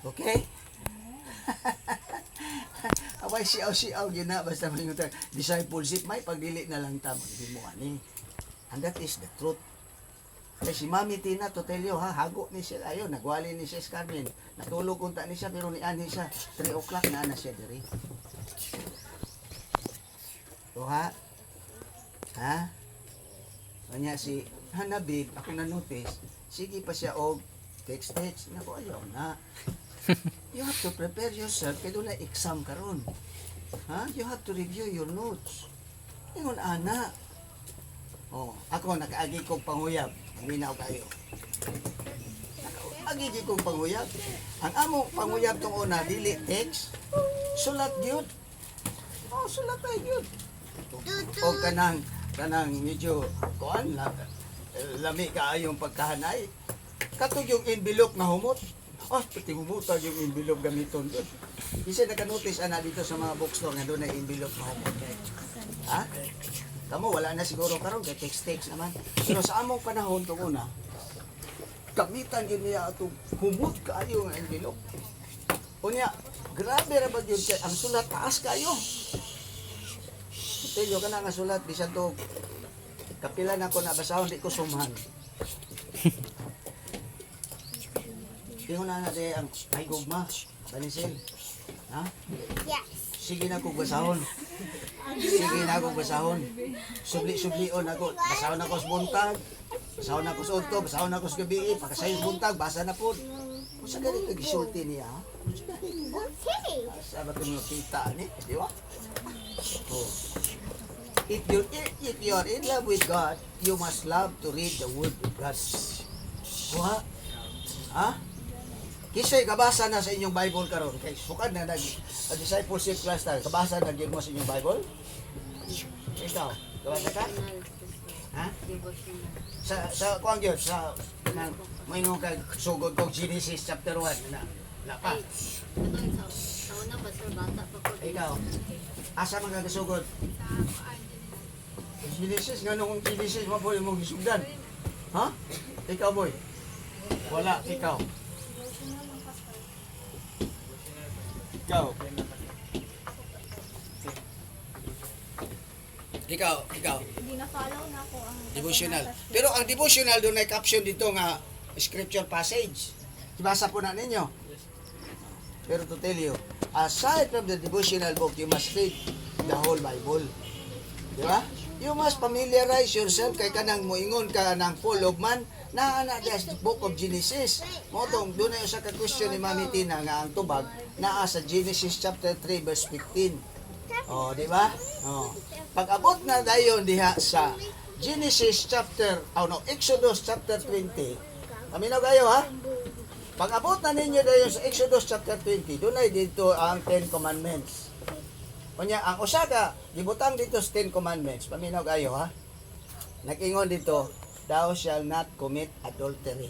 Okay? Away siaw-siaw gina basta mangingutan discipleship may pagdili na lang ta maghimuan ni. And that is the truth. Kaya si Mami Tina to tell you ha, hago ni siya ayo nagwali ni siya sa Carmen. Natulog unta ni siya pero ni ani siya 3 o'clock na siya diri. So ha? Ha? Kanya si Hanabib, ako na-notice, sige pa siya og text. Naku, ayaw na. You have to prepare yourself kaya doon na exam karon. Ha? You have to review your notes. Ingon, ana. Oh, ako nakaagi kong panguyab. Minaw kayo. Nakaagi kong panguyab. Ang among panguyab tong una, dili text. Sulat yun. Oh, sulat tayo yun. O kanang medyo kuan lami kaayong pagkahanay. Katog yung envelope na humot. Pati humutag yung envelope gamiton doon. Kasi naka-notice ana dito sa mga bookstore nga doon na envelope na humot. Ha? Kamo wala na siguro karon kay text naman. Pero sa among panahon tong una, gamitan gyud niya atong humot kaayo nga envelope. Unya, grabe ra ba yun kay ang sulat taas kayo. Telyo ka na nga sulat, bisan to kapila na ko nabasahon, di ko sumhan. Tingnan na natin ang ay gugma, Banisil. Ha? Yes. Sige na kong basahon. Sige na akong basahon. Subli-sublion ako. Basahon ako sa buntag. Basahon ako sa udto. Basahon ako sa gabi. Pagkasayon buntag, basa na po. Kung sa ganito, gisulti niya. Okay. Sa ba ito kita ni? Di ba? Oh. If you're in love with God, you must love to read the Word of God. Kuha? Ha? Kisay, kabasa na sa inyong Bible karon. Kay sukad na discipleship class tayo. Kabasa na mo sa inyong Bible? Ikaw, kabasa ka? Ha? Sa kuang yun, sa may nung sugod kong Genesis chapter 1 na pa. Ikaw, asa man kagasugod? Genesis, nga nung Genesis, mabuhay mong gisugdan. Ha? Ikaw, boy? Wala, ikaw. Ikaw. Hindi na-follow na ako ang Devotional. Pero ang devotional doon ay caption dito nga scripture passage. Ibasa po na ninyo. Pero to tell you, aside from the devotional book, you must read the whole Bible. Di ba? You must familiarize yourself kay kanang moingon ka ng full of man na the book of Genesis. Motong doon na yung sa question ni Mami Tina nga ang tubag naa sa Genesis chapter 3 verse 15. Oh, di ba? Oh. Pag-abot na dayon diha sa Genesis chapter Exodus chapter 20. Aminaw kayo ha? Pag-abot na ninyo dayon sa Exodus chapter 20, doon ay dito ang 10 commandments. Kunya ang usa ka gibutang dito sa 10 commandments. Paminaw kayo ha? Nag-ingon dito, thou shall not commit adultery.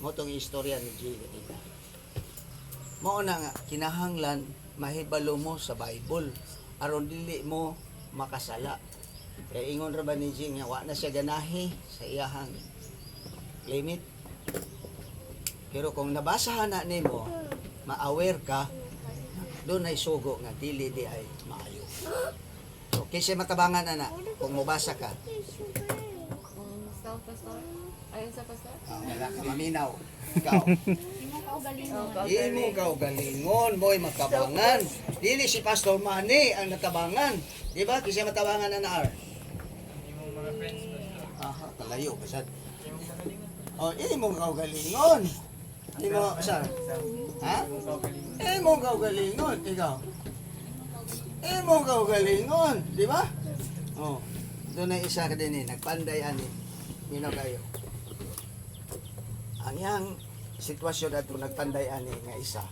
Mo tong istorya ni Jesus. Mao na nga kinahanglan mahibalo mo sa Bible aron dili mo makasala. Kaya ingon ra ba ni Jing nga wa na siya ganahi sa iyahang limit. Pero kung nabasahan na nimo, ma-aware ka, doon ay sugo nga dili di ay maayo. So, kasi matabangan na kung mabasa ka. Ayun sa pastor? Wala ka maminaw. Ikaw. Imo ka galingon, boy matabangan. Dili si Pastor Manny ang natabangan. Di ba? Kasi matabangan na naar. Aha, kalayo basad. Oh, imo ka galingon. Imo sa. Ha? Imo ka galingon, ikaw. Imo ka galingon, di ba? Oh. Doon na isa ka din nagpanday ani. Mino kayo. Ang yang sitwasyon ato nagpanday ani nga isa.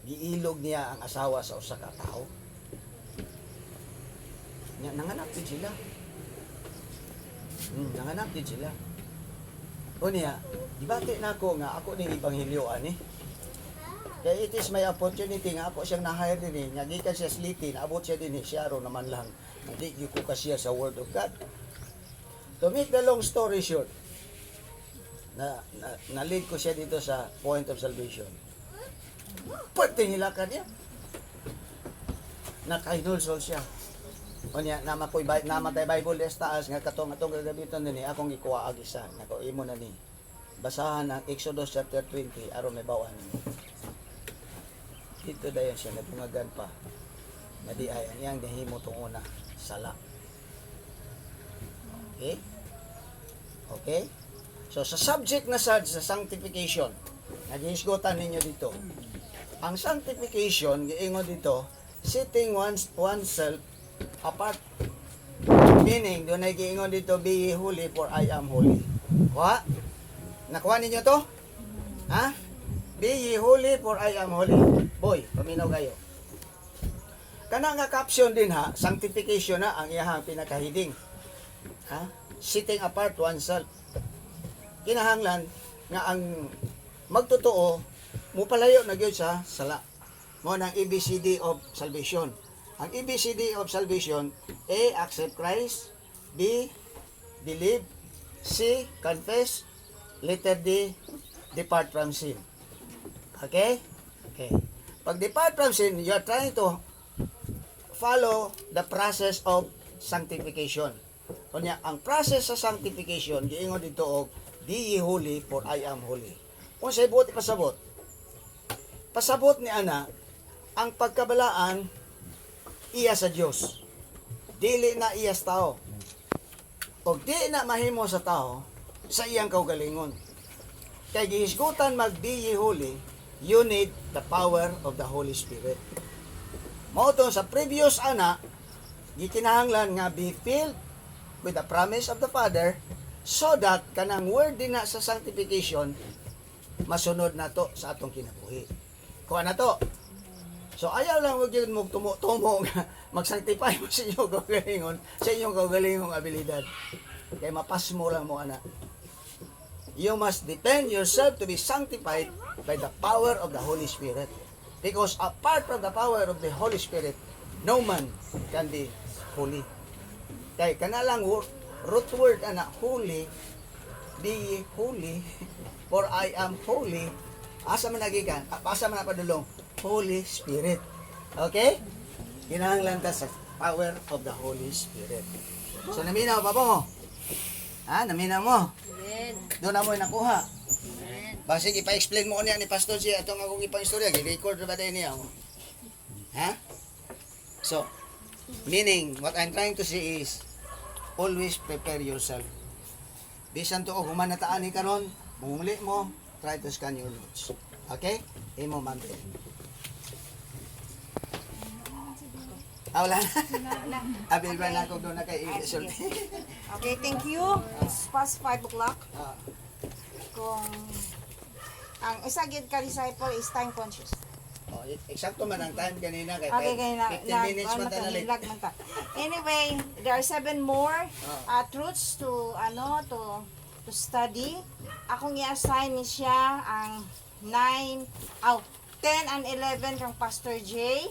Giilog niya ang asawa sa usa ka tao. Nanganak din sila. Nanganak din sila. O niya, dibati na ako nga ako ni Ebanghelyo ani. Kaya it is my opportunity nga ako siyang na-hire din nga gikan siya sliti, naabot siya din siya ro naman lang. Hindi ko kasi sa Word of God. To make the long story short, na-lead ko siya dito sa point of salvation. Pwede nilakad niya. Nakahinulsol siya. O niya, namatay Bible des taas, nga atong gagabiton din akong ikuha agisa. Nako, imo na ni. Basahan ang Exodus chapter 20, aron may bawaan mo. Dito dayon siya, natungagan pa. Nadi ay, ang iyang dahimo itong una, sala. Okay? Okay? So, sa subject na sa sanctification, nag-iisgotan ninyo dito. Ang sanctification, giingon dito, setting oneself apart. Meaning, doon ay giingon dito, be ye holy for I am holy. Kuha? Nakuha ninyo to? Ha? Be ye holy for I am holy. Boy, paminaw kayo. Kana nga caption din ha, sanctification na ang iyahang pinakahiding. Ha? Setting apart oneself. Kinahanglan nga ang magtotoo mo palayo na gyud sa sala. Mo nang ABCD of salvation. Ang ABCD of salvation, A, accept Christ, B, believe, C, confess, letter D, depart from sin. Okay? Okay. Pag depart from sin, you are trying to follow the process of sanctification. Kunya, ang process sa sanctification, giingon dito og, be ye holy for I am holy. Kung sa ibuot, ipasabot. Pasabot ni Ana, ang pagkabalaan, iya sa Diyos. Dili na iya sa tao. O di na mahimo sa tao, sa iyang kaugalingon. Kay gihisgutan mag be ye holy, you need the power of the Holy Spirit. Mao to sa previous ana, gikinahanglan nga be filled with the promise of the Father so that kanang word din na sa sanctification masunod na to sa atong kinabuhi. Kuha na to. So ayaw lang wag yun mo tumo nga mag-sanctify mo sa inyong kaugalingon, sa inyong kaugalingong abilidad. Kaya mapas mo lang mo ana. You must depend yourself to be sanctified by the power of the Holy Spirit. Because apart from the power of the Holy Spirit, no man can be holy. Kaya kanalang root word ana, holy, be ye holy, for I am holy. Asa man nagikan? Asa man napadulong? Holy Spirit. Okay? Kinahanglan ta sa power of the Holy Spirit. So naminaw pa mo? Ha? Naminaw mo? Doon na mo nakuha. Basig ipa-explain mo niya ni Pastor siya itong akong ipang-istorya. Gi-record na ba tayo niya? Ha? So, meaning, what I'm trying to say is, always prepare yourself. Bisan to, kung manataan ni karon, bumuli mo, try to scan your notes. Okay? Imo mante. Wala na. Abil ba na ako doon na kay isulti? Okay, thank you. It's past 5 o'clock. Kung ang isa gid ka disciple is time conscious. Oh, eksakto man ang time kanina kay Okay, kaya 15 minutes man ta nalit. Anyway, there are 7 more truths to to study. Akong i-assign ni siya ang 10 and 11 kang Pastor J.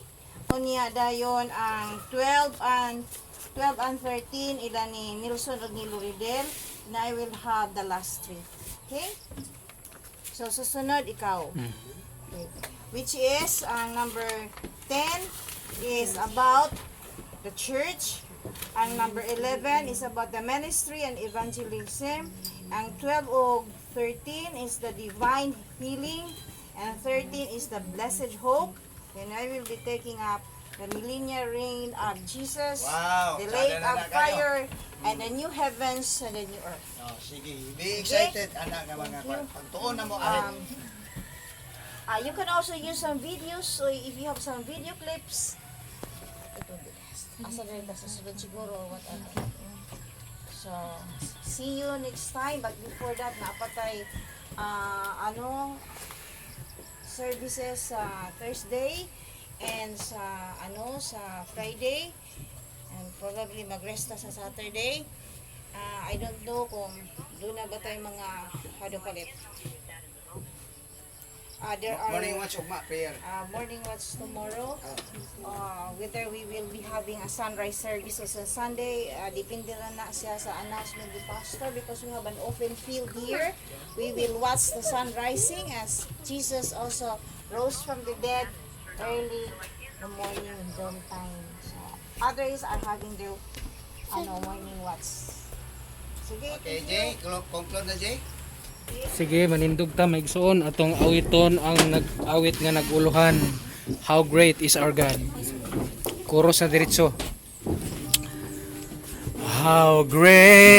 Unya dayon ang 12 and 13 ila ni Nilson ug ni Loridel, and I will have the last 3. Okay? So susunod ikaw. Okay. Which is ang number 10 is about the church. Ang number 11 is about the ministry and evangelism. Ang 12 ug 13 is the divine healing. And 13 is the blessed hope. And I will be taking up the millennial reign of Jesus, Wow, the lake sana of na kayo. fire, and the new heavens and the new earth. Oh, sige. Be excited anak nga mga pagtuon na mo arit. You can also use some videos, so if you have some video clips, asa rin sa sunod siguro or whatever. So, see you next time. But before that, napatay services sa Thursday and sa sa Friday, and probably magresta sa Saturday. I don't know kung doon na ba tayo mga hado palit. There are Morning watch ugma prayer. morning watch tomorrow. Whether we will be having a sunrise service on Sunday, depende lang na siya sa announcement ni Pastor because we have an open field here. We will watch the sun rising as Jesus also rose from the dead early the morning dawn time. So, others are having their morning watch. Sige, Okay, Jay, conclude na Jay. Sige, manindog ta maigsoon atong awiton ang nag-awit nga naguluhan. How great is our God. Chorus na diretso. How great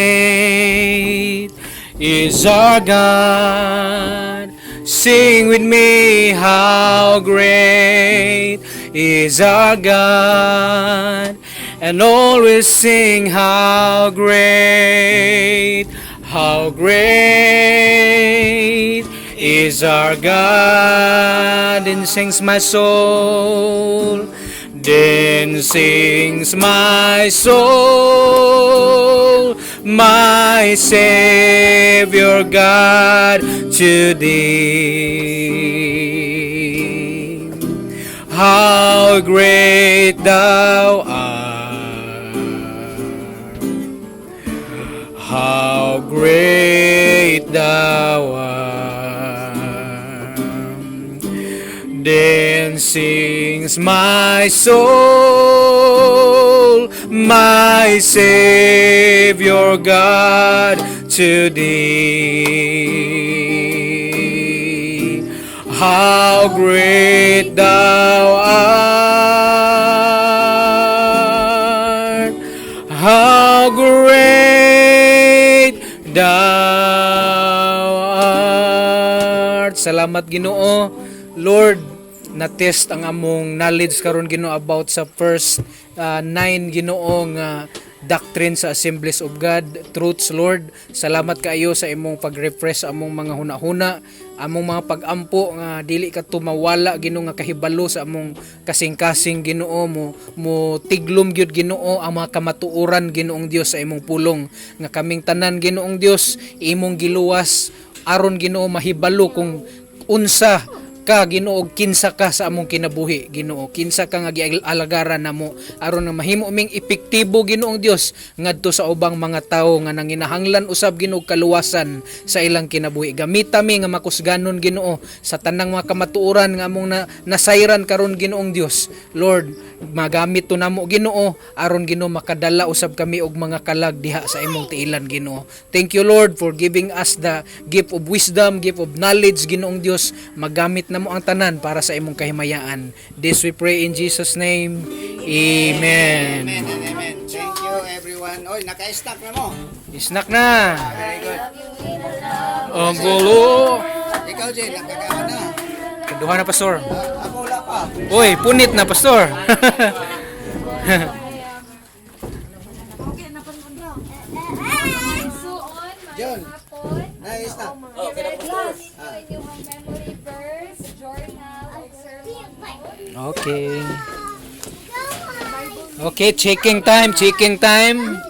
is our God. Sing with me, how great is our God. And always sing, how great is our God. Then sings my soul, then sings my soul, my Savior God, to thee. How great thou art. How great thou art. Then sings my soul, my Savior God, to thee. How great thou art. How great thou art. Salamat Ginoo. Lord, na-test ang among knowledge karon Ginoo about sa first 9 Ginoo nga doctrine sa Assemblies of God, truths Lord. Salamat kaayo sa imong pag-refresh among mga hunahuna, among mga pag-ampo nga dili ka tumawala Ginoo nga kahibalo sa among kasing-kasing Ginoo mo tiglom gyud Ginoo ang mga kamatuoran Ginoong Dios sa imong pulong nga kaming tanan Ginoong Dios imong giluwas aron Ginoo mahibalo kung unsa ka Ginoo kinsa ka sa among kinabuhi Ginoo kinsa ka nga gialagaran namo aron na mahimo ming epektibo Ginoong Dios ngadto sa ubang mga tawo nga nanginahanglan usab Ginoo kaluwasan sa ilang kinabuhi gamita mi nga makusganon Ginoo sa tanang mga kamatuoran nga among nasayran karon Ginoong Dios Lord magamit to namo Ginoo aron Ginoo makadala usab kami og mga kalag diha sa imong tiilan Ginoo. Thank you Lord for giving us the gift of wisdom, gift of knowledge Ginoong Dios magamit namo ang tanan para sa imong kahimayaan. This we pray in Jesus name. Amen. Amen and amen. Thank you everyone. Oy, naka-stack na mo. Snack na. Very good. Ang gulo. Ikaw Jay, nakakaano na. Kaduha na pastor. Ako wala pa. Oy, punit na pastor. John, nice na. Inyong memory verse, journal, exercise. Okay. Okay, checking time, checking time.